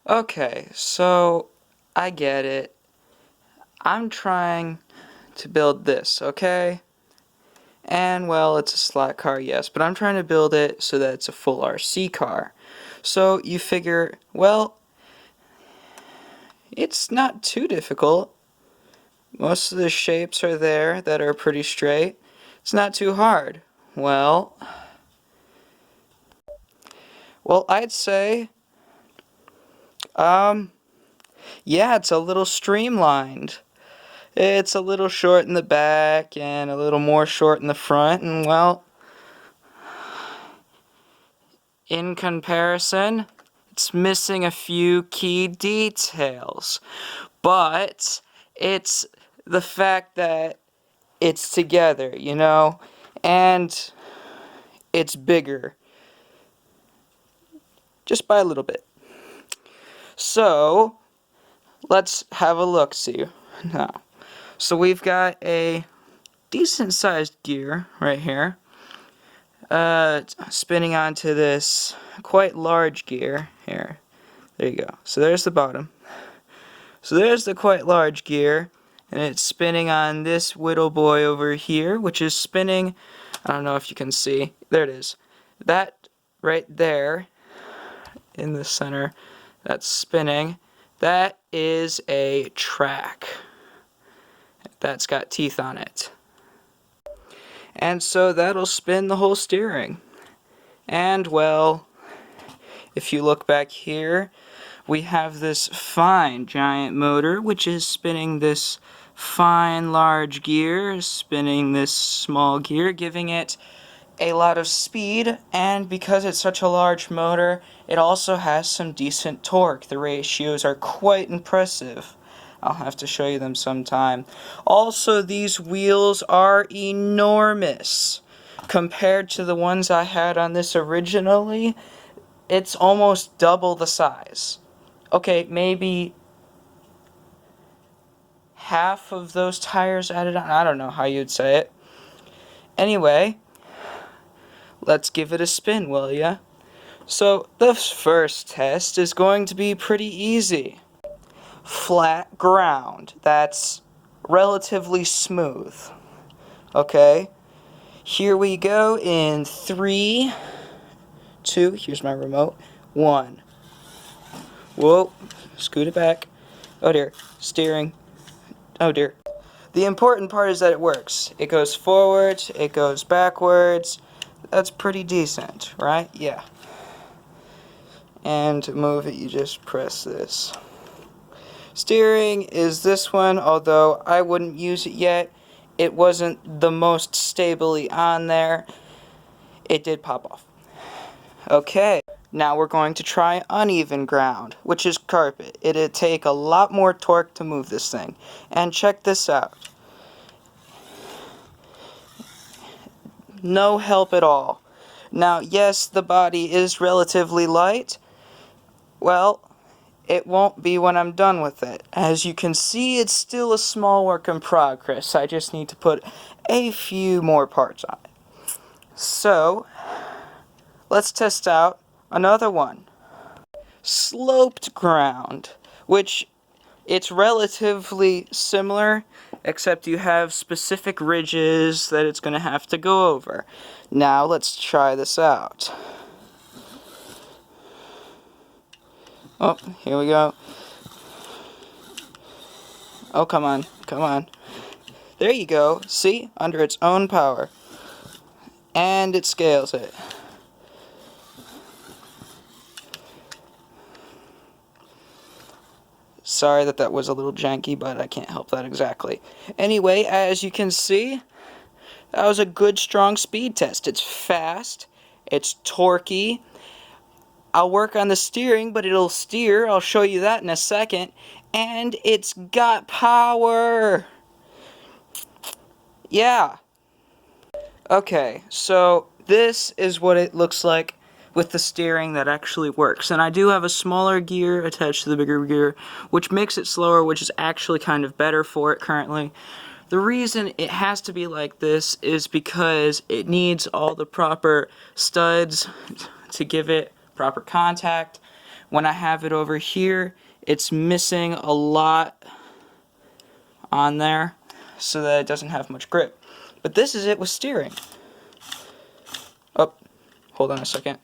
Okay, so I get it. I'm trying to build this, okay? And well, it's a slot car, yes, but I'm trying to build it so that it's a full RC car. So you figure, well, it's not too difficult. Most of the shapes are there that are pretty straight. It's not too hard. Well, I'd say, um, yeah, it's a little streamlined. It's a little short in the back and a little more short in the front, and well, in comparison, it's missing a few key details. But it's the fact that it's together, you know, and it's bigger. Just by a little bit. So, let's have a look-see now. So we've got a decent sized gear right here. Spinning onto this quite large gear here. There you go. So there's the bottom. So there's the quite large gear, and it's spinning on this whittle boy over here, which is spinning, I don't know if you can see, there it is. That right there in the center, that's spinning, that is a track. That's got teeth on it. And so that'll spin the whole steering. And well, if you look back here, we have this fine giant motor, which is spinning this fine large gear, spinning this small gear, giving it a lot of speed, and because it's such a large motor, it also has some decent torque. The ratios are quite impressive. I'll have to show you them sometime. Also, these wheels are enormous. Compared to the ones I had on this originally, it's almost double the size. Okay, maybe half of those tires added on. I don't know how you'd say it. Anyway, let's give it a spin, will ya? So, the first test is going to be pretty easy. Flat ground that's relatively smooth. Okay? Here we go in 3, 2, here's my remote, 1. Whoa, scoot it back. Oh dear, steering. Oh dear. The important part is that it works. It goes forward, it goes backwards. That's pretty decent, right? Yeah. And to move it, you just press this. Steering is this one, although I wouldn't use it yet. It wasn't the most stably on there. It did pop off. Okay, now we're going to try uneven ground, which is carpet. It'd take a lot more torque to move this thing. And check this out. No help at all. Now, yes, the body is relatively light. Well, it won't be when I'm done with it. As you can see, it's still a small work in progress. I just need to put a few more parts on it. So, let's test out another one. Sloped ground, which it's relatively similar, except you have specific ridges that it's going to have to go over. Now, let's try this out. Oh, here we go. Oh, come on, come on. There you go. See? Under its own power. And it scales it. Sorry that was a little janky, but I can't help that exactly. Anyway, as you can see, that was a good, strong speed test. It's fast. It's torquey. I'll work on the steering, but it'll steer. I'll show you that in a second. And it's got power. Yeah. Okay, so this is what it looks like with the steering that actually works. And I do have a smaller gear attached to the bigger gear, which makes it slower, which is actually kind of better for it currently. The reason it has to be like this is because it needs all the proper studs to give it proper contact, when I have it over here, it's missing a lot on there so that it doesn't have much grip. But this is it with steering. Oh, hold on a second.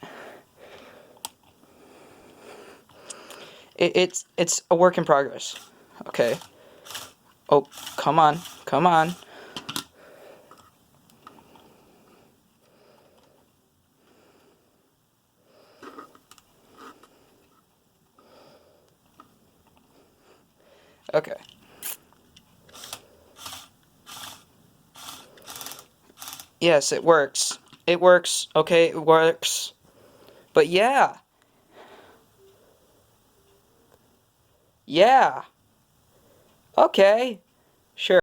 It's a work in progress. Okay. Oh, come on, come on. Okay. Yes, it works. It works. Okay, it works. But yeah. Yeah. Okay. Sure.